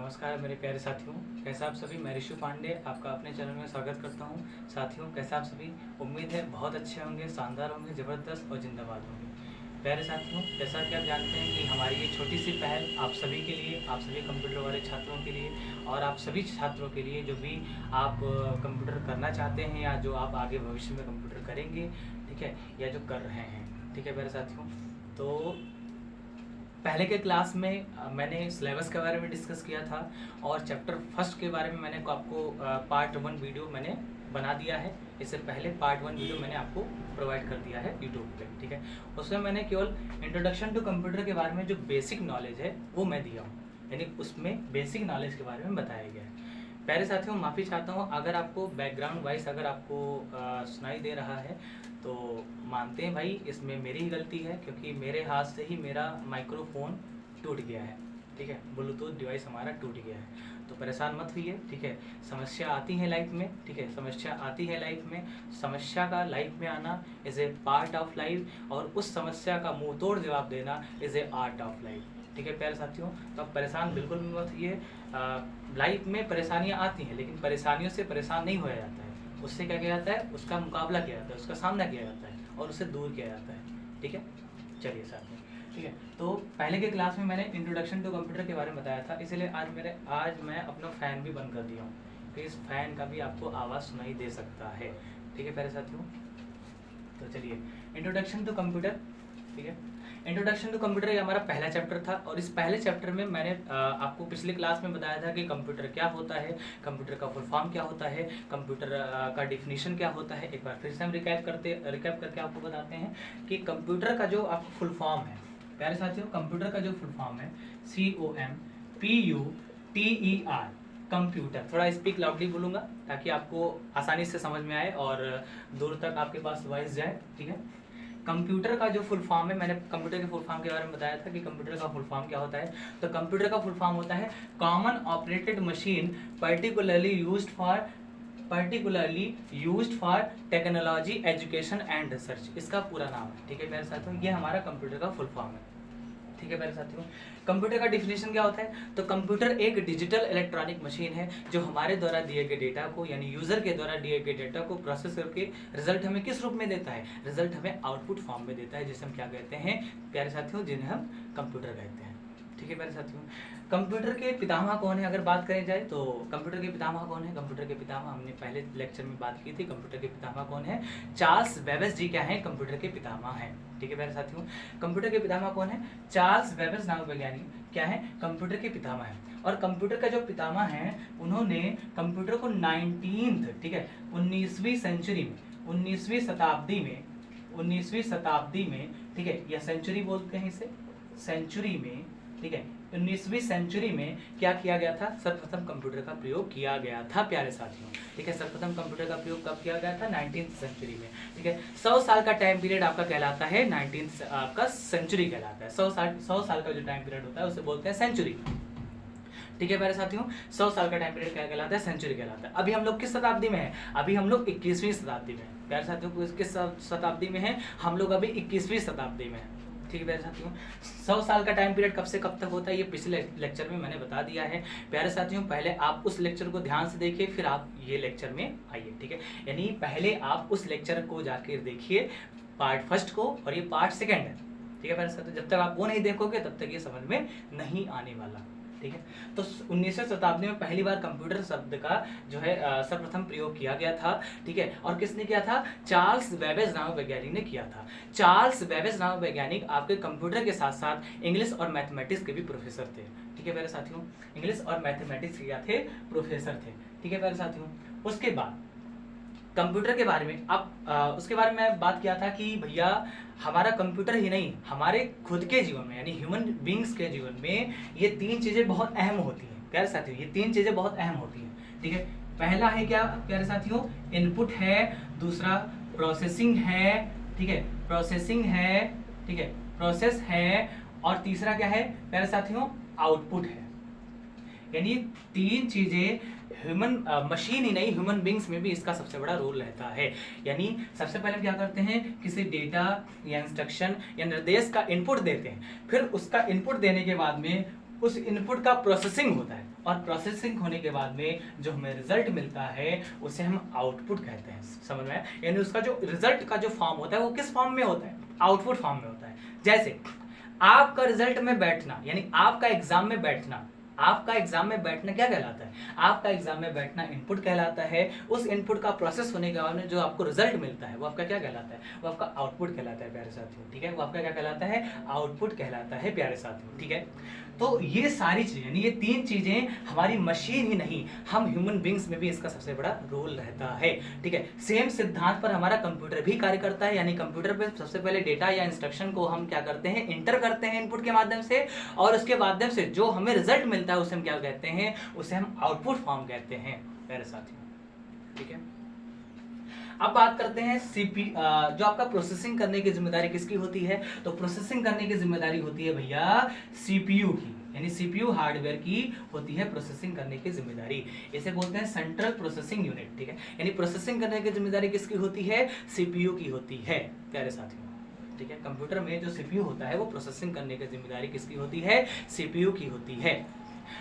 नमस्कार मेरे प्यारे साथियों, कैसे आप सभी। मैं ऋषु पांडे आपका अपने चैनल में स्वागत करता हूं। साथियों, कैसे आप सभी। उम्मीद है बहुत अच्छे होंगे, शानदार होंगे, ज़बरदस्त और जिंदाबाद होंगे। प्यारे साथियों, जैसा कि आप जानते हैं कि हमारी ये छोटी सी पहल आप सभी के लिए, आप सभी कंप्यूटर वाले छात्रों के लिए और आप सभी छात्रों के लिए जो भी आप कंप्यूटर करना चाहते हैं या जो आप आगे भविष्य में कंप्यूटर करेंगे, ठीक है, या जो कर रहे हैं, ठीक है प्यारे साथियों। तो पहले के क्लास में मैंने सिलेबस के बारे में डिस्कस किया था और चैप्टर फर्स्ट के बारे में मैंने आपको पार्ट 1 वीडियो मैंने बना दिया है। इससे पहले पार्ट 1 वीडियो मैंने आपको प्रोवाइड कर दिया है यूट्यूब पे, ठीक है। उसमें मैंने केवल इंट्रोडक्शन टू कंप्यूटर के बारे में जो बेसिक नॉलेज है वो मैं दिया हूँ, यानी उसमें बेसिक नॉलेज के बारे में बताया गया है। प्यारे साथियों, माफ़ी चाहता हूँ अगर आपको बैकग्राउंड वॉइस अगर आपको सुनाई दे रहा है तो मानते हैं भाई, इसमें मेरी ही गलती है क्योंकि मेरे हाथ से ही मेरा माइक्रोफोन टूट गया है, ठीक है। ब्लूटूथ डिवाइस हमारा टूट गया है, तो परेशान मत होइए, ठीक है। समस्या आती है लाइफ में, ठीक है, समस्या आती है लाइफ में। समस्या का लाइफ में आना is a part of life और उस समस्या का मुंह तोड़ जवाब देना is a art of life, ठीक है प्यारे साथियों। तो आप परेशान बिल्कुल भी मत होइए। लाइफ में परेशानियाँ आती हैं लेकिन परेशानियों से परेशान नहीं होया जाता है, उससे क्या किया जाता है, उसका मुकाबला किया जाता है, उसका सामना किया जाता है और उससे दूर किया जाता है, ठीक है। चलिए साथ में, ठीक है। तो पहले के क्लास में मैंने इंट्रोडक्शन टू कंप्यूटर के बारे में बताया था, इसलिए आज मैं अपना फ़ैन भी बंद कर दिया हूँ कि इस फैन का भी आपको आवाज़ सुनाई दे सकता है, ठीक है प्यारे साथियों। तो चलिए, इंट्रोडक्शन टू कंप्यूटर, ठीक है। इंट्रोडक्शन टू कंप्यूटर ये हमारा पहला चैप्टर था और इस पहले चैप्टर में मैंने आपको पिछले क्लास में बताया था कि कंप्यूटर क्या होता है, कंप्यूटर का फुल फॉर्म क्या होता है, कंप्यूटर का डिफिनीशन क्या होता है। एक बार फिर से हम रिकैप करके आपको बताते हैं कि कंप्यूटर का जो आपको फुल फॉर्म है प्यारे साथियों, कंप्यूटर का जो फुल फॉर्म है COMPUTER, कंप्यूटर। थोड़ा स्पीक लाउडली बोलूँगा ताकि आपको आसानी से समझ में आए और दूर तक आपके पास वॉइस जाए, ठीक है। कंप्यूटर का जो फुल फॉर्म है, मैंने कंप्यूटर के फुल फॉर्म के बारे में बताया था कि कंप्यूटर का फुल फॉर्म क्या होता है। तो कंप्यूटर का फुल फॉर्म होता है common operated machine particularly used for technology, education and research. इसका पूरा नाम है, ठीक है प्यारे साथियों। ये हमारा कंप्यूटर का फुल फॉर्म है, ठीक है प्यारे साथियों। कंप्यूटर का डिफिनेशन क्या होता है, तो कंप्यूटर एक डिजिटल इलेक्ट्रॉनिक मशीन है जो हमारे द्वारा दिए गए डेटा को, यानी यूजर के द्वारा दिए गए डेटा को प्रोसेस करके रिजल्ट हमें किस रूप में देता है, रिजल्ट हमें आउटपुट फॉर्म में देता है, जिसे हम क्या कहते हैं प्यारे साथियों, जिन्हें हम कंप्यूटर कहते हैं, ठीक है प्यारे साथियों। कंप्यूटर के पितामह कौन है, अगर बात करें जाए तो कंप्यूटर के पितामह कौन है। कंप्यूटर के पितामह हमने पहले लेक्चर में बात की थी। कंप्यूटर के पितामह कौन है, चार्ल्स बेबेज जी क्या है, कंप्यूटर के पितामह हैं, ठीक है प्यारे साथियों। कंप्यूटर के पितामह कौन है, चार्ल्स बेबेज नामक वैज्ञानिक क्या है, कंप्यूटर के पितामह है। और कंप्यूटर का जो पितामह है उन्होंने कंप्यूटर को 19वीं सेंचुरी में, 19वीं शताब्दी में, ठीक है, या सेंचुरी बोलते हैं इसे, सेंचुरी में, ठीक है, 19वीं सेंचुरी में क्या किया गया था, सर्वप्रथम कंप्यूटर का प्रयोग किया गया था प्यारे साथियों, ठीक है। सर्वप्रथम कंप्यूटर का प्रयोग कब किया गया था, 19th सेंचुरी में, ठीक है। 100 साल का टाइम पीरियड आपका कहलाता है 19th आपका सेंचुरी कहलाता है। 100 साल का जो टाइम पीरियड होता है उसे बोलते हैं सेंचुरी, ठीक है प्यारे साथियों। 100 साल का टाइम पीरियड क्या कहलाता है, सेंचुरी कहलाता है। अभी हम लोग किस शताब्दी में हैं, अभी हम लोग 21वीं शताब्दी में हैं प्यारे साथियों। किस शताब्दी में हैं हम लोग, अभी 21वीं शताब्दी में हैं, ठीक है प्यारे साथियों। 100 साल का टाइम पीरियड कब से कब तक होता है ये पिछले लेक्चर में मैंने बता दिया है प्यारे साथियों। पहले आप उस लेक्चर को ध्यान से देखिए फिर आप ये लेक्चर में आइए, ठीक है। यानी पहले आप उस लेक्चर को जाकर देखिए, पार्ट फर्स्ट को, और ये पार्ट सेकेंड है, ठीक है प्यारे साथियों। जब तक आप वो नहीं देखोगे तब तक ये समझ में नहीं आने वाला, ठीक है। तो 19वीं शताब्दी में पहली बार कंप्यूटर शब्द का जो है सर्वप्रथम प्रयोग किया गया था, ठीक है। और किसने किया था, चार्ल्स बेबेज नामक वैज्ञानिक ने किया था। चार्ल्स बेबेज नामक वैज्ञानिक आपके कंप्यूटर के साथ साथ इंग्लिश और मैथमेटिक्स के भी प्रोफेसर थे, ठीक है प्यारे साथियों। इंग्लिश और मैथमेटिक्स के क्या थे, प्रोफेसर थे, ठीक है प्यारे साथियों। उसके बाद कंप्यूटर के बारे में उसके बारे में मैं बात किया था कि भैया हमारा कंप्यूटर ही नहीं, हमारे खुद के जीवन में यानी ह्यूमन बींग्स के जीवन में ये 3 चीज़ें बहुत अहम होती हैं प्यारे साथियों। ये 3 चीज़ें बहुत अहम होती हैं, ठीक है। पहला है क्या प्यारे साथियों, इनपुट है, दूसरा प्रोसेसिंग है, ठीक है, प्रोसेसिंग है, ठीक है, प्रोसेस है, और तीसरा क्या है प्यारे साथियों, आउटपुट है। यानी 3 चीज़ें ह्यूमन मशीन ही नहीं, ह्यूमन बींग्स में भी इसका सबसे बड़ा रोल रहता है। यानी सबसे पहले क्या करते हैं, किसी डेटा या इंस्ट्रक्शन या निर्देश का इनपुट देते हैं, फिर उसका इनपुट देने के बाद में उस इनपुट का प्रोसेसिंग होता है, और प्रोसेसिंग होने के बाद में जो हमें रिजल्ट मिलता है उसे हम आउटपुट कहते हैं। समझ में आया? यानी उसका जो रिजल्ट का जो फॉर्म होता है वो किस फॉर्म में होता है? आउटपुट फॉर्म में होता है। जैसे आपका रिजल्ट में बैठना, यानी आपका एग्जाम में बैठना, आपका एग्जाम में बैठना क्या कहलाता है? आपका एग्जाम में बैठना इनपुट कहलाता है। उस इनपुट का प्रोसेस होने के बाद में जो आपको रिजल्ट मिलता है वो आपका क्या कहलाता है? वो आपका आउटपुट कहलाता है प्यारे साथियों। ठीक है, वो आपका क्या कहलाता है? आउटपुट कहलाता है प्यारे साथियों। ठीक है, तो ये सारी चीजें, यानी ये तीन चीजें हमारी मशीन ही नहीं, हम ह्यूमन बींग्स में भी इसका सबसे बड़ा रोल रहता है। ठीक है, सेम सिद्धांत पर हमारा कंप्यूटर भी कार्य करता है। यानी कंप्यूटर पे सबसे पहले डेटा या इंस्ट्रक्शन को हम क्या करते हैं? इंटर करते हैं इनपुट के माध्यम से, और उसके माध्यम से जो हमें रिजल्ट मिलता है उसे हम क्या कहते हैं? उसे हम आउटपुट फॉर्म कहते हैं प्यारे साथियों। ठीक है, अब बात करते हैं जो आपका प्रोसेसिंग करने की जिम्मेदारी किसकी होती है? तो प्रोसेसिंग करने की जिम्मेदारी होती है भैया सीपीयू की, यानी सीपीयू हार्डवेयर की होती है प्रोसेसिंग करने की जिम्मेदारी। इसे बोलते हैं सेंट्रल प्रोसेसिंग यूनिट। ठीक है, यानी प्रोसेसिंग करने की जिम्मेदारी किसकी होती है? सीपीयू की होती है प्यारे साथियों। ठीक है, कंप्यूटर में जो सीपीयू होता है वो प्रोसेसिंग करने की जिम्मेदारी किसकी होती है? सीपीयू की होती है।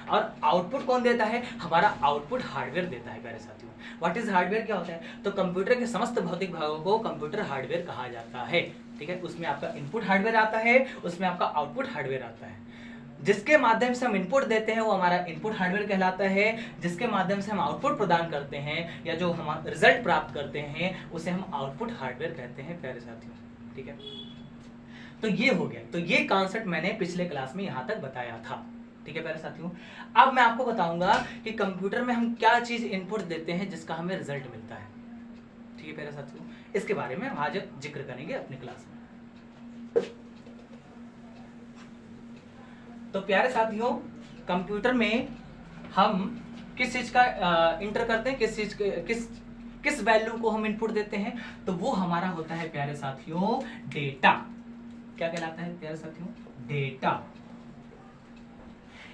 और आउटपुट कौन देता है? हमारा आउटपुट हार्डवेयर देता है प्यारे साथियों। What is hardware? क्या होता है? तो कंप्यूटर के समस्त भौतिक भागों को कंप्यूटर हार्डवेयर कहा जाता है। ठीक है, उसमें आपका इनपुट हार्डवेयर आता है, उसमें आपका आउटपुट हार्डवेयर आता है। जिसके माध्यम से हम इनपुट देते हैं वो हमारा इनपुट हार्डवेयर कहलाता है, जिसके माध्यम से हम आउटपुट प्रदान करते हैं या जो हम रिजल्ट प्राप्त करते हैं उसे हम आउटपुट हार्डवेयर कहते हैं प्यारे साथियों। ठीक है, तो ये हो गया। तो ये कॉन्सेप्ट मैंने पिछले क्लास में यहां तक बताया था। ठीक है प्यारे साथियों, अब मैं आपको बताऊंगा कि कंप्यूटर में हम क्या चीज इनपुट देते हैं जिसका हमें रिजल्ट मिलता है। ठीक है प्यारे साथियों, इसके बारे में हम आज जिक्र करेंगे अपनी क्लास में। तो प्यारे साथियों, कंप्यूटर में हम किस चीज का इंटर करते हैं, किस वैल्यू को हम इनपुट देते हैं? तो वो हमारा होता है प्यारे साथियों डेटा। क्या कहलाता है प्यारे साथियों? डेटा।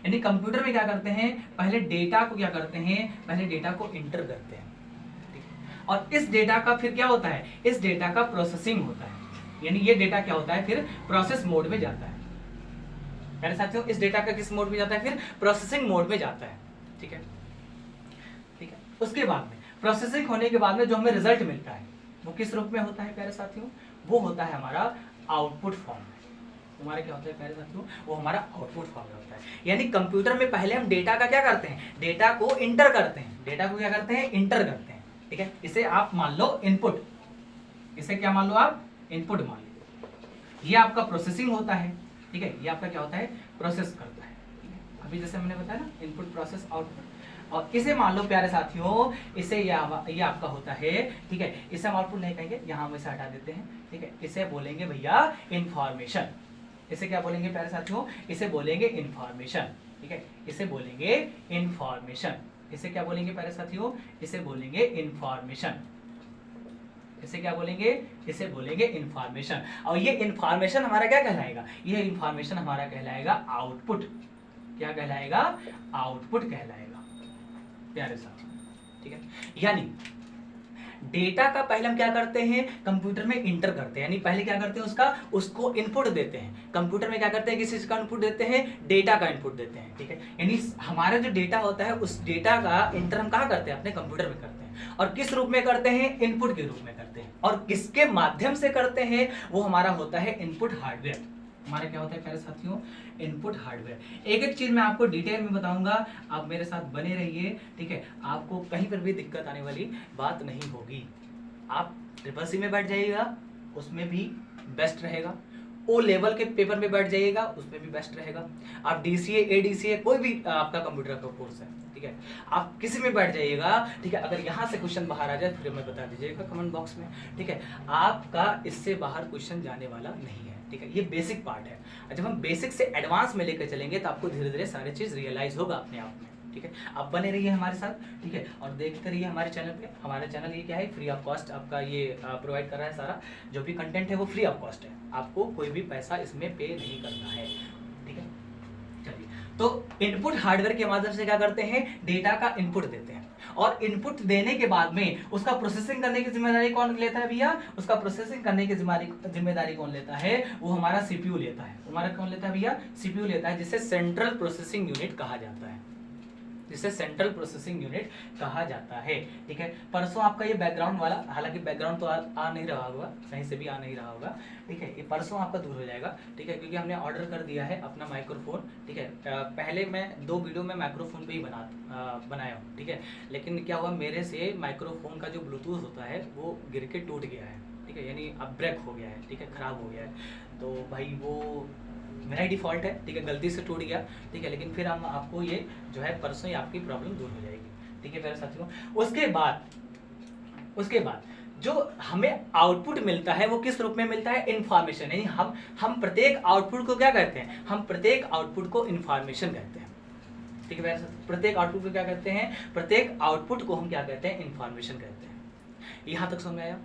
यानी कंप्यूटर में क्या करते हैं? पहले डेटा को क्या करते हैं? पहले डेटा को इंटर करते हैं। और इस डेटा का फिर क्या होता है? इस डेटा का प्रोसेसिंग होता है। यानी ये डेटा क्या होता है? फिर प्रोसेस मोड में जाता है। यानी साथियों, इस डेटा का किस मोड में जाता है? फिर प्रोसेसिंग मोड में जाता है। ठीक है, ठीक है, उसके बाद में प्रोसेसिंग होने के बाद में जो हमें रिजल्ट मिलता है वो किस रूप में होता है प्यारे साथियों? वो होता है हमारा आउटपुट फॉर्म। हमारा क्या होता है प्यारे साथियों? वो हमारा आउटपुट फॉर्म में होता है। यानी कंप्यूटर में पहले हम डेटा का क्या करते हैं? डेटा को इंटर करते हैं। डेटा को क्या करते हैं? इंटर करते हैं। ठीक है, इसे आप मान लो इनपुट, इसे क्या मान लो आप? इनपुट मान लो। ये आपका प्रोसेसिंग होता है। ठीक है, ये आपका क्या होता है? प्रोसेस करता है। अभी जैसे मैंने बताया ना, इनपुट प्रोसेस आउटपुट। और इसे मान लो प्यारे साथियों, इसे ये आपका होता है। ठीक है, इसे हम आउटपुट नहीं कहेंगे, यहाँ हम इसे हटा देते हैं। ठीक है, इसे बोलेंगे भैया इंफॉर्मेशन। इसे क्या बोलेंगे प्यारे साथियों? इसे बोलेंगे इंफॉर्मेशन। ठीक है, इसे बोलेंगे इंफॉर्मेशन। इसे क्या बोलेंगे प्यारे साथियों? इसे बोलेंगे इंफॉर्मेशन। इसे क्या बोलेंगे? इसे बोलेंगे इंफॉर्मेशन। और ये इंफॉर्मेशन हमारा क्या कहलाएगा? ये इंफॉर्मेशन हमारा कहलाएगा आउटपुट। क्या कहलाएगा? आउटपुट कहलाएगा प्यारे साथियों। ठीक है, यानी डेटा का पहले हम क्या करते हैं? कंप्यूटर में इंटर करते हैं। यानी पहले क्या करते हैं? उसको इनपुट देते हैं। कंप्यूटर में क्या करते हैं? किस चीज का इनपुट देते हैं? डेटा का इनपुट देते हैं। ठीक है, यानी हमारा जो डेटा होता है उस डेटा का इंटर हम कहाँ करते हैं? अपने कंप्यूटर में करते हैं। और किस रूप में करते हैं? इनपुट के रूप में करते हैं। और किसके माध्यम से करते हैं? वो हमारा होता है इनपुट हार्डवेयर। हमारा क्या होता है प्यारे साथियों? Input hardware. एक एक चीज मैं आपको डिटेल में बताऊंगा, आप मेरे साथ बने रहिए। ठीक है, आपको कहीं पर भी दिक्कत आने वाली बात नहीं होगी। आप ट्रिपल सी में बैठ जाइएगा, उसमें भी बेस्ट रहेगा। ओ लेवल के पेपर में बैठ जाइएगा, उसमें भी बेस्ट रहेगा। आप डीसीए, एडीसीए, कोई भी आपका कंप्यूटर का कोर्स है, ठीक है, आप किसी में बैठ जाइएगा। ठीक है, अगर यहाँ से क्वेश्चन बाहर आ जाए फिर हमें बता दीजिएगा कमेंट बॉक्स में। ठीक है, आपका इससे बाहर क्वेश्चन जाने वाला नहीं है। ठीक है, ये बेसिक पार्ट है। जब हम बेसिक से एडवांस में लेकर चलेंगे तो आपको धीरे धीरे सारी चीज रियलाइज होगा अपने आप में। ठीक है, आप बने रहिए हमारे साथ। ठीक है, और देखते रहिए हमारे चैनल पे। हमारा चैनल ये क्या है? फ्री ऑफ कॉस्ट आपका ये प्रोवाइड कर रहा है। सारा जो भी कंटेंट है वो फ्री ऑफ कॉस्ट है, आपको कोई भी पैसा इसमें पे नहीं करना है। ठीक है, चलिए, तो इनपुट हार्डवेयर के माध्यम से क्या करते हैं? डेटा का इनपुट देते हैं। और इनपुट देने के बाद में उसका प्रोसेसिंग करने की जिम्मेदारी कौन लेता है भैया? उसका प्रोसेसिंग करने की जिम्मेदारी कौन लेता है? वो हमारा सीपीयू लेता है। हमारा कौन लेता है भैया? सीपीयू लेता है, जिसे सेंट्रल प्रोसेसिंग यूनिट कहा जाता है। जिसे सेंट्रल प्रोसेसिंग यूनिट कहा जाता है। ठीक है, परसों आपका ये बैकग्राउंड वाला, हालांकि बैकग्राउंड तो आ नहीं रहा होगा, कहीं से भी आ नहीं रहा होगा। ठीक है, ये परसों आपका दूर हो जाएगा। ठीक है, क्योंकि हमने ऑर्डर कर दिया है अपना माइक्रोफोन। ठीक है, पहले मैं 2 वीडियो में माइक्रोफोन पे ही बनाया हूँ। ठीक है, लेकिन क्या हुआ, मेरे से माइक्रोफोन का जो ब्लूटूथ होता है वो गिर के टूट गया है। ठीक है, यानी अब ब्रेक हो गया है। ठीक है, खराब हो गया है, तो भाई वो मेरा ही डिफॉल्ट है। ठीक है, गलती से टूट गया। ठीक है, लेकिन फिर हम आपको ये जो है परसों ही आपकी प्रॉब्लम दूर हो जाएगी। ठीक है मेरे साथियों, उसके बाद जो हमें आउटपुट मिलता है वो किस रूप में मिलता है, इंफॉर्मेशन। यानी हम प्रत्येक आउटपुट को क्या कहते हैं, हम प्रत्येक आउटपुट को इंफॉर्मेशन कहते हैं। ठीक है मेरे साथियों, प्रत्येक आउटपुट को क्या कहते हैं, प्रत्येक आउटपुट को हम क्या कहते हैं, इंफॉर्मेशन कहते हैं। यहां तक समझ में आया।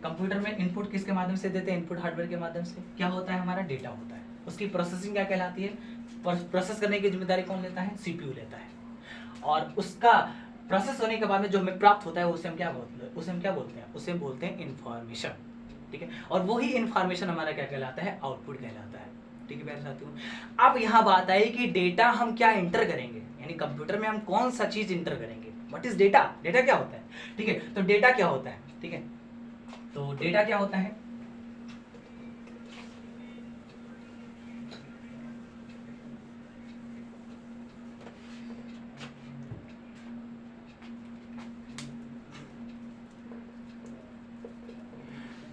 कंप्यूटर में इनपुट किसके माध्यम से देते हैं, इनपुट हार्डवेयर के माध्यम से। क्या होता है, हमारा डेटा होता है, उसकी प्रोसेसिंग क्या कहलाती है, प्रोसेस करने की जिम्मेदारी कौन लेता है, सीपीयू लेता है। और उसका प्रोसेस होने के बाद में जो हमें प्राप्त होता है उसे हम क्या बोलते हैं, उसे बोलते हैं इंफॉर्मेशन। ठीक है, और वही इंफॉर्मेशन हमारा क्या कहलाता है, आउटपुट कहलाता है। ठीक है मेरे साथियों, अब यहाँ बात आई कि डेटा हम क्या इंटर करेंगे, यानी कंप्यूटर में हम कौन सा चीज इंटर करेंगे। व्हाट इज डेटा, डेटा क्या होता है। ठीक है, तो डेटा क्या होता है, ठीक है, तो डेटा क्या होता है,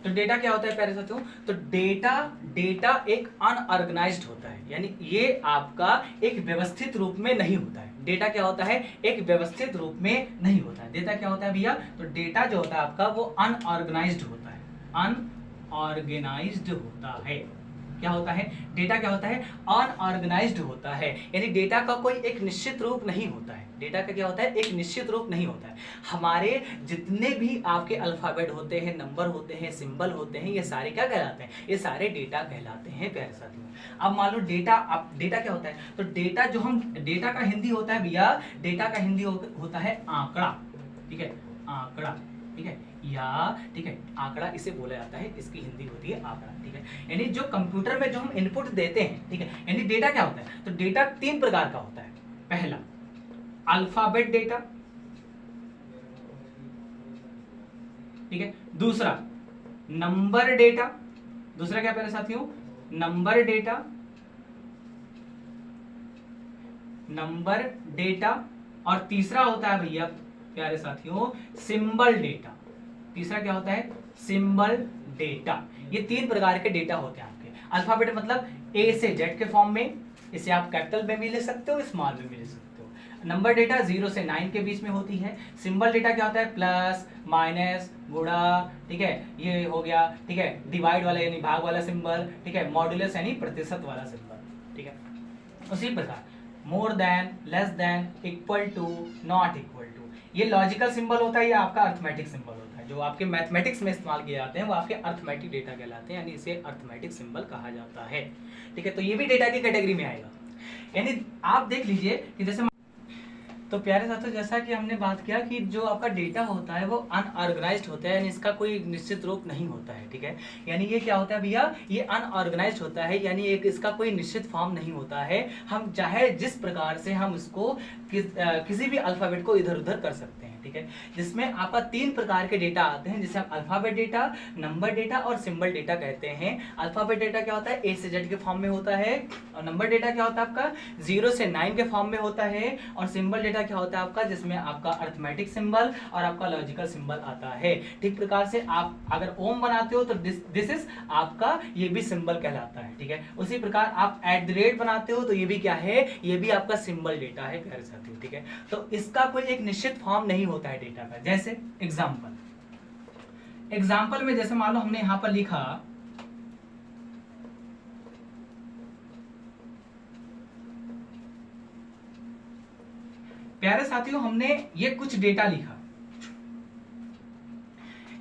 तो डेटा क्या होता है प्यारे साथियों, तो डेटा एक अनऑर्गेनाइज्ड होता है, यानी ये आपका एक व्यवस्थित रूप में नहीं होता है। डेटा क्या होता है, एक व्यवस्थित रूप में नहीं होता है। डेटा क्या होता है भैया, तो डेटा जो होता है आपका वो अनऑर्गेनाइज्ड होता है, अनऑर्गेनाइज्ड होता है। क्या होता है, डेटा क्या होता है, अनऑर्गेनाइज्ड होता है, यानी डेटा का कोई एक निश्चित रूप नहीं होता है। डेटा का क्या होता है, एक निश्चित रूप नहीं होता है। हमारे जितने भी आपके अल्फाबेट होते हैं, नंबर होते हैं, सिंबल होते हैं, ये सारे क्या कहलाते हैं, ये सारे डेटा कहलाते हैं प्यारे साथियों। अब मान लो डेटा, अब डेटा क्या होता है, तो डेटा जो हम, डेटा का हिंदी होता है भैया, डेटा का हिंदी होता है आंकड़ा। ठीक है, आंकड़ा। ठीक है, या ठीक है, आंकड़ा इसे बोला जाता है, इसकी हिंदी होती है आंकड़ा। ठीक है, यानी जो कंप्यूटर में जो हम इनपुट देते हैं, ठीक है, यानी डेटा क्या होता है, तो डेटा 3 प्रकार का होता है। पहला अल्फाबेट डेटा, ठीक है, दूसरा नंबर डेटा, दूसरा क्या प्यारे साथियों, नंबर डेटा, नंबर डेटा, और तीसरा होता है भैया प्यारे साथियों सिंबल डेटा। तीसरा क्या होता है, सिंबल डेटा। ये 3 प्रकार के डेटा होते हैं आपके। अल्फाबेट मतलब ए से जेड के फॉर्म में, इसे आप कैपिटल में भी ले सकते हो, स्मॉल में भी ले सकते हो। नंबर डेटा 0 से 9 के बीच में होती है। सिंबल डेटा क्या होता है, प्लस, माइनस, गुणा, ठीक है, ये हो गया। ठीक है, डिवाइड वाला यानी भाग वाला सिंबल, ठीक है, मॉड्यूलस यानी प्रतिशत वाला सिंबल। ठीक है, उसी प्रकार more than, less than, equal to, not equal to, ये लॉजिकल सिंबल होता है, या आपका अर्थमेटिक सिंबल होता है। जो आपके मैथमेटिक्स में इस्तेमाल किए जाते हैं वो आपके अर्थमेटिक डेटा कहलाते हैं, यानी इसे अर्थमेटिक सिंबल कहा जाता है। ठीक है, तो ये भी डेटा की कैटेगरी में आएगा। यानी आप देख लीजिए कि जैसे, तो प्यारे साथियों जैसा कि हमने बात किया कि जो आपका डेटा होता है वो अनऑर्गेनाइज्ड होता है, यानी इसका कोई निश्चित रूप नहीं होता है। ठीक है, यानी ये क्या होता है भैया, ये अनऑर्गेनाइज्ड होता है, यानी एक इसका कोई निश्चित फॉर्म नहीं होता है। हम चाहे जिस प्रकार से हम इसको किसी भी अल्फाबेट को इधर उधर कर सकते हैं। ठीक है, जिसमें आपका 3 प्रकार के डेटा आते हैं, जिसे हम अल्फाबेट डेटा, नंबर डेटा और सिंबल डेटा कहते हैं। अल्फाबेट डेटा क्या होता है, ए से जेड के फॉर्म में होता है, और नंबर डेटा क्या होता है आपका 0 से 9 के फॉर्म में होता है, और सिंबल डेटा क्या होता है आपका, जिसमें आपका अर्थमेटिक सिंबल और आपका लॉजिकल सिंबल आता है। ठीक प्रकार से आप अगर ओम बनाते हो तो दिस इज आपका, ये भी सिंबल कहलाता है। ठीक है, उसी प्रकार आप @ बनाते हो तो ये भी क्या है, ये भी आपका सिंबल डेटा है प्यारे साथियों। ठीक है, तो इसका कोई एक निश्चित फॉर्म नहीं होता है डेटा का। जैसे एग्जाम्पल में जैसे मान लो हमने यहां पर लिखा प्यारे साथियों, हमने ये कुछ डेटा लिखा,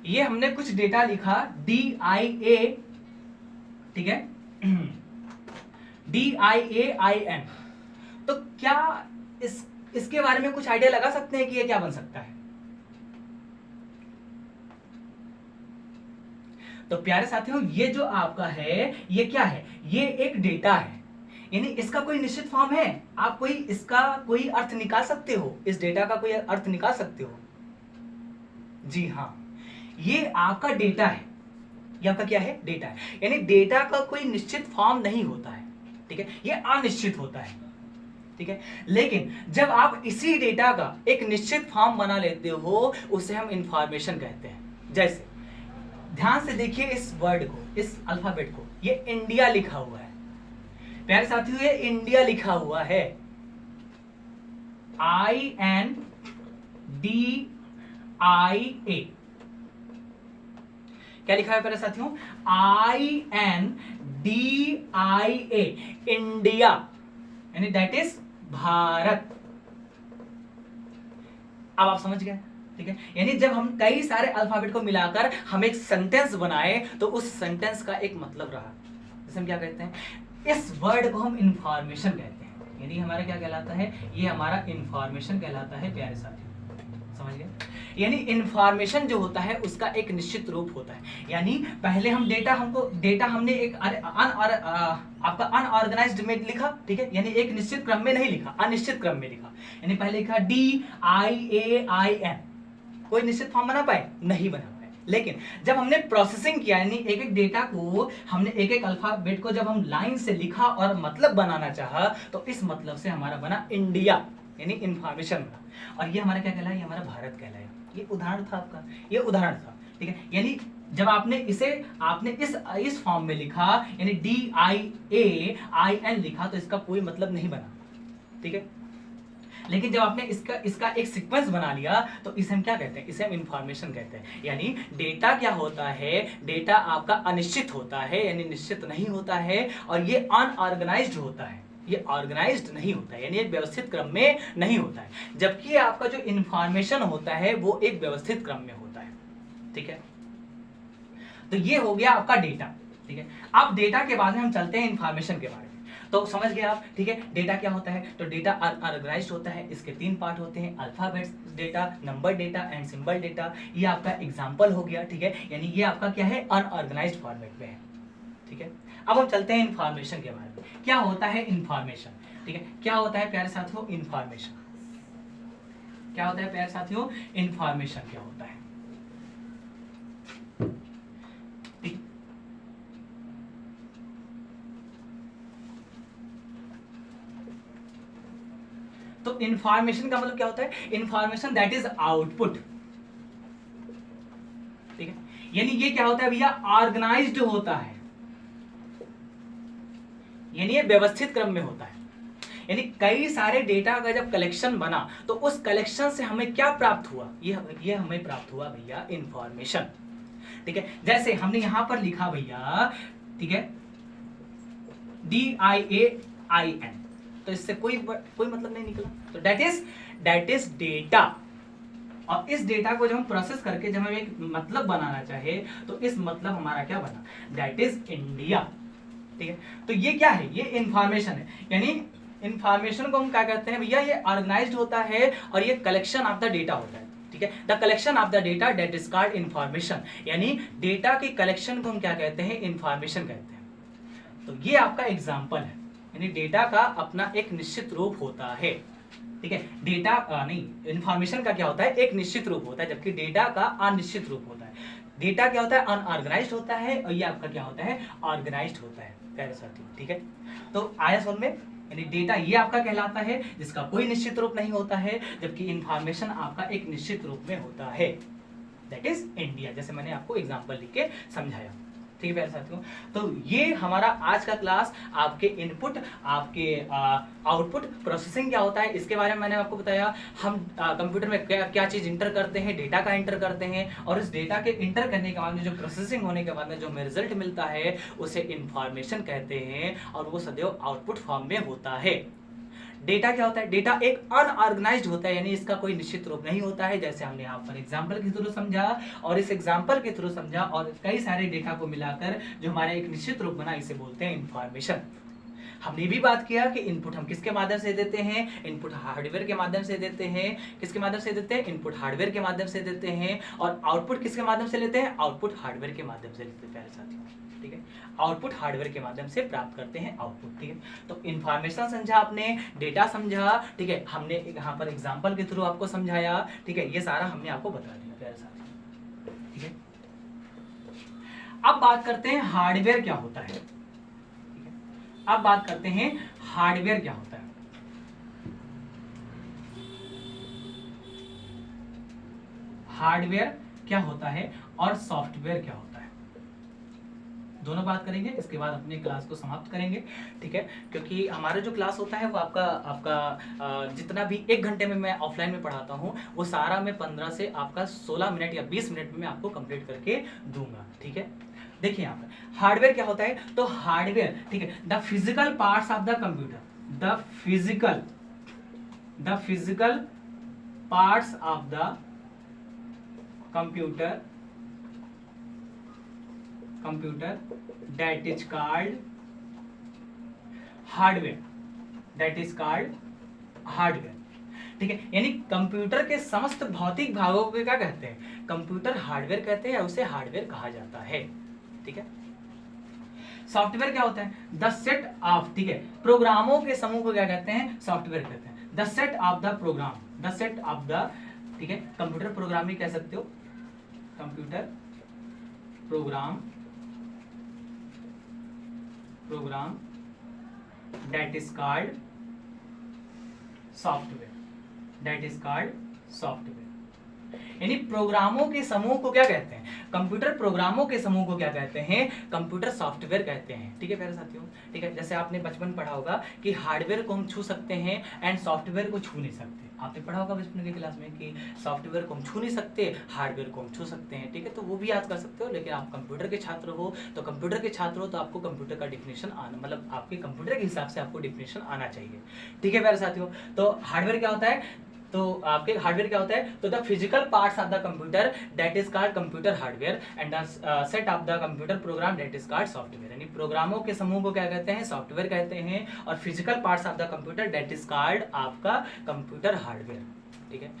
ये हमने कुछ डेटा लिखा DIA, ठीक है, DIAIN। तो क्या इसके बारे में कुछ आइडिया लगा सकते हैं कि ये क्या बन सकता है? तो प्यारे साथियों ये जो आपका है ये क्या है, ये एक डेटा है, यानी इसका कोई निश्चित फॉर्म है, आप कोई इसका कोई अर्थ निकाल सकते हो, इस डेटा का कोई अर्थ निकाल सकते हो? जी हाँ, ये आपका डेटा है, ये आपका क्या है? डेटा है। यानी डेटा का कोई निश्चित फॉर्म नहीं होता है, ठीक है, ये अनिश्चित होता है, ठीक है। लेकिन जब आप इसी डेटा का एक निश्चित फॉर्म बना लेते हो, उसे हम इंफॉर्मेशन कहते हैं। जैसे ध्यान से देखिए इस वर्ड को, इस अल्फाबेट को, ये इंडिया लिखा हुआ है प्यारे साथियों, ये इंडिया लिखा हुआ है, INDIA। क्या लिखा है प्यारे साथियों? INDIA, इंडिया, यानी दैट इज भारत। अब आप समझ गए, ठीक है। यानी जब हम कई सारे अल्फाबेट को मिलाकर हम एक सेंटेंस बनाए तो उस सेंटेंस का एक मतलब रहा। जैसे हम क्या कहते हैं, इस वर्ड को हम इंफॉर्मेशन कहते हैं, यानी हमारा क्या कहलाता है? ये हमारा इंफॉर्मेशन कहलाता है प्यारे साथियों, समझ गए। यानी इंफॉर्मेशन जो होता है उसका एक निश्चित रूप होता है। यानी पहले हम डेटा हमने एक आपका अनऑर्गेनाइज्ड में लिखा, ठीक है, यानी एक निश्चित क्रम में नहीं लिखा, अनिश्चित क्रम में लिखा। यानी पहले लिखा DIAIN, कोई निश्चित फॉर्म बना पाए? नहीं बना पाए। लेकिन जब हमने प्रोसेसिंग किया, यानी एक एक डेटा को हमने एक एक अल्फाबेट को जब हम लाइन से लिखा और मतलब बनाना चाहा, तो इस मतलब से हमारा बना इंडिया, यानी इंफॉर्मेशन बना। और ये हमारा क्या कहलाया? ये हमारा भारत कहलाया। ये उदाहरण था आपका, ये उदाहरण था, ठीक है। यानी जब आपने इस फॉर्म में लिखा, यानी DIAIN लिखा, तो इसका कोई मतलब नहीं बना, ठीक है। लेकिन जब आपने इसका एक सीक्वेंस बना लिया, तो इसे हम क्या कहते हैं? इसे हम इंफॉर्मेशन कहते हैं। यानी डेटा क्या होता है? डेटा आपका अनिश्चित होता है, यानी निश्चित नहीं होता है, और ये अनऑर्गेनाइज्ड होता है, ये ऑर्गेनाइज्ड नहीं होता है, यानी एक व्यवस्थित क्रम में नहीं होता है। जबकि आपका जो इंफॉर्मेशन होता है वो एक व्यवस्थित क्रम में होता है, ठीक है। तो ये हो गया आपका डेटा, ठीक है। अब डेटा के बाद में हम चलते हैं इंफॉर्मेशन के बारे में। तो समझ गए आप, ठीक है। डेटा क्या होता है? तो डेटा ऑर्गेनाइज्ड होता है, इसके 3 पार्ट होते हैं, alphabets data, number data and symbol data. ये आपका एग्जांपल हो गया, ठीक है। यानी ये आपका क्या है? अनऑर्गेनाइज्ड फॉर्मेट में है, ठीक है। अब हम चलते हैं इंफॉर्मेशन के बारे में। क्या होता है इंफॉर्मेशन, ठीक है। क्या होता है प्यारे साथियों? इंफॉर्मेशन क्या होता है प्यारे साथियों? इंफॉर्मेशन क्या होता है? तो इंफॉर्मेशन का मतलब क्या होता है? इंफॉर्मेशन दैट इज आउटपुट, ठीक है। यानी ये क्या होता है भैया? ऑर्गेनाइज्ड होता है, यानी ये व्यवस्थित क्रम में होता है। यानी कई सारे डेटा का जब कलेक्शन बना, तो उस कलेक्शन से हमें क्या प्राप्त हुआ? ये हमें प्राप्त हुआ भैया इंफॉर्मेशन, ठीक है। जैसे हमने यहां पर लिखा भैया, ठीक है, DIAIN, तो इससे कोई मतलब नहीं निकला, तो दैट इज डेटा। और इस डेटा को जब हम प्रोसेस करके जब हम एक मतलब बनाना चाहे, तो इस मतलब हमारा क्या बना? दैट इज इंडिया, ठीक है। तो ये क्या है? ये इंफॉर्मेशन है। यानी इंफॉर्मेशन को हम क्या कहते हैं भैया? ये ऑर्गेनाइज्ड होता है और ये कलेक्शन ऑफ द डेटा होता है, ठीक है। The collection of the data that is called information. यानी डेटा की कलेक्शन को हम क्या कहते हैं? इंफॉर्मेशन कहते हैं। तो ये आपका एग्जाम्पल है, यानी डेटा का अपना एक निश्चित रूप होता है, ठीक है। डेटा नहीं, इंफॉर्मेशन का क्या होता है? एक निश्चित रूप होता है, जबकि डेटा का अनिश्चित रूप होता है। डेटा क्या होता है? अनऑर्गेनाइज्ड होता है, और ये आपका क्या होता है? ऑर्गेनाइज्ड होता है प्यारे साथियों, ठीक है। तो आया समझ में? यानी डेटा ये आपका कहलाता है जिसका कोई निश्चित रूप नहीं होता है, जबकि इंफॉर्मेशन आपका एक निश्चित रूप में होता है, दैट इज इंडिया। जैसे मैंने आपको एग्जांपल लिख के समझाया, ठीक है प्यारे साथियों। तो ये हमारा आज का क्लास आपके इनपुट, आपके आउटपुट, प्रोसेसिंग क्या होता है इसके बारे में मैंने आपको बताया। हम कंप्यूटर में क्या चीज इंटर करते हैं? डेटा का इंटर करते हैं, और इस डेटा के इंटर करने के बाद में जो प्रोसेसिंग होने के बाद में जो हमें रिजल्ट मिलता है उसे इंफॉर्मेशन कहते हैं, और वो सदैव आउटपुट फॉर्म में होता है। डेटा क्या होता है? डेटा एक अनऑर्गेनाइज्ड होता है, यानी इसका कोई निश्चित रूप नहीं होता है, जैसे हमने यहाँ पर एग्जांपल के थ्रू समझा, और इस एग्जांपल के थ्रू समझा और कई सारे डेटा को मिलाकर जो हमारा एक निश्चित रूप बना, इसे बोलते हैं इंफॉर्मेशन। हमने भी बात किया कि इनपुट हम किसके माध्यम से देते हैं? इनपुट हार्डवेयर के माध्यम से देते हैं। किसके माध्यम से देते हैं? इनपुट हार्डवेयर के माध्यम से देते हैं। और आउटपुट किसके माध्यम से लेते हैं? आउटपुट हार्डवेयर के माध्यम से लेते हैं प्यारे साथियों। ठीक है। आउटपुट हार्डवेयर के माध्यम से प्राप्त करते हैं आउटपुट, ठीक है। तो इंफॉर्मेशन समझा आपने, डेटा समझा, ठीक है, हमने यहाँ पर एग्जांपल के थ्रू आपको समझाया, ठीक है, ये सारा हमने आपको बता दिया प्यारे साथियों, ठीक है। अब बात करते हैं हार्डवेयर क्या होता है, ठीक है। अब बात करते हैं हार्डवेयर क्या होता है। हार्डवेयर क्या होता है और सॉफ्टवेयर क्या होता है, दोनों बात करेंगे, इसके बाद अपने क्लास को समाप्त करेंगे, ठीक है। क्योंकि हमारा जो क्लास होता है वो आपका जितना भी 1 घंटे में मैं ऑफलाइन में पढ़ाता हूँ वो सारा मैं 15 से आपका 16 मिनट या 20 मिनट में मैं आपको कंप्लीट करके दूंगा, ठीक है। देखिए यहाँ पर हार्डवेयर क्या होता है, तो हार्डवेयर, ठीक है, the physical parts of the computer, the physical parts of the computer that is called hardware, ठीक है। यानी कंप्यूटर के समस्त भौतिक भागों को क्या कहते हैं, कंप्यूटर हार्डवेयर कहते हैं, उसे हार्डवेयर कहा जाता है, ठीक है। सॉफ्टवेयर क्या होता है, द सेट ऑफ, ठीक है, प्रोग्रामों के समूह को क्या कहते हैं, सॉफ्टवेयर कहते हैं। The set of the program, the set of the, ठीक है, कंप्यूटर प्रोग्राम भी कह सकते हो, computer program that is called software, यानी प्रोग्रामों के समूह को क्या कहते हैं, कंप्यूटर प्रोग्रामों के समूह को क्या कहते हैं, कंप्यूटर सॉफ्टवेयर कहते हैं, ठीक है प्यारे साथियों, ठीक है। जैसे आपने बचपन पढ़ा होगा कि हार्डवेयर को हम छू सकते हैं एंड सॉफ्टवेयर को छू नहीं सकते, आपने पढ़ा होगा बचपन की क्लास में कि सॉफ्टवेयर को हम छू नहीं सकते, हार्डवेयर को हम छू सकते हैं, ठीक है। तो वो भी याद कर सकते हो, लेकिन आप कंप्यूटर के छात्र हो तो आपको कंप्यूटर का डिफिनेशन आना, मतलब आपके कंप्यूटर के हिसाब से आपको डिफिनेशन आना चाहिए, ठीक है प्यारे साथियों। तो हार्डवेयर क्या होता है, तो आपके हार्डवेयर क्या होता है, तो the physical parts of the computer that is called computer hardware and the set of the computer program that is called software, यानी प्रोग्रामों के समूह को क्या कहते हैं, सॉफ्टवेयर कहते हैं, और physical parts of the computer that is called आपका कंप्यूटर हार्डवेयर, ठीक है।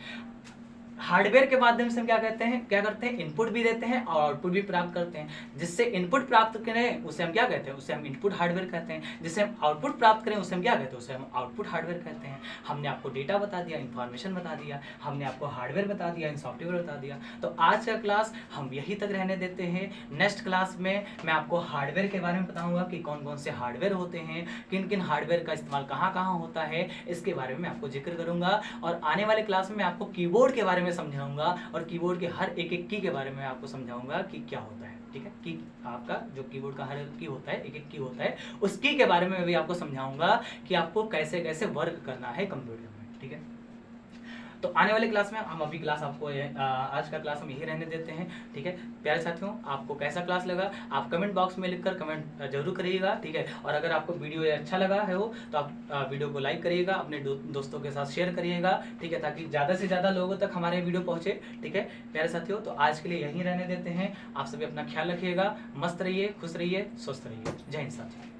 हार्डवेयर के माध्यम से हम क्या करते हैं, इनपुट भी देते हैं और आउटपुट भी प्राप्त करते हैं। जिससे इनपुट प्राप्त करें उसे हम क्या कहते हैं, उसे हम इनपुट हार्डवेयर कहते हैं। जिससे हम आउटपुट प्राप्त करें उसे हम क्या कहते हैं, उसे हम आउटपुट हार्डवेयर कहते हैं। हमने आपको डेटा बता दिया, इंफॉर्मेशन बता दिया, हमने आपको हार्डवेयर बता दिया, सॉफ्टवेयर बता दिया। तो आज का क्लास हम यही तक रहने देते हैं। नेक्स्ट क्लास में मैं आपको हार्डवेयर के बारे में बताऊंगा कि कौन कौन से हार्डवेयर होते हैं, किन किन हार्डवेयर का इस्तेमाल कहाँ कहाँ होता है, इसके बारे में आपको जिक्र करूंगा। और आने वाले क्लास में मैं आपको कीबोर्ड के बारे में समझाऊंगा और कीबोर्ड के हर एक की के बारे में आपको समझाऊंगा कि क्या होता है, ठीक है। कि आपका जो कीबोर्ड का हर की होता है, एक की होता है, उस की के बारे में भी आपको समझाऊंगा कि आपको कैसे कैसे वर्क करना है कंप्यूटर में, ठीक है। तो आने वाले क्लास में हम अभी क्लास आपको आज का क्लास हम यही रहने देते हैं, ठीक है। प्यारे साथियों, आपको कैसा क्लास लगा आप कमेंट बॉक्स में लिखकर कमेंट जरूर करिएगा, ठीक है। और अगर आपको वीडियो अच्छा लगा है हो तो आप वीडियो को लाइक करिएगा, अपने दोस्तों के साथ शेयर करिएगा, ठीक है, ताकि ज़्यादा से ज़्यादा लोगों तक हमारे वीडियो पहुँचे, ठीक है। प्यारे साथियों, तो आज के लिए यहीं रहने देते हैं। आप सभी अपना ख्याल रखिएगा, मस्त रहिए, खुश रहिए, स्वस्थ रहिए। जय हिंद साथियों।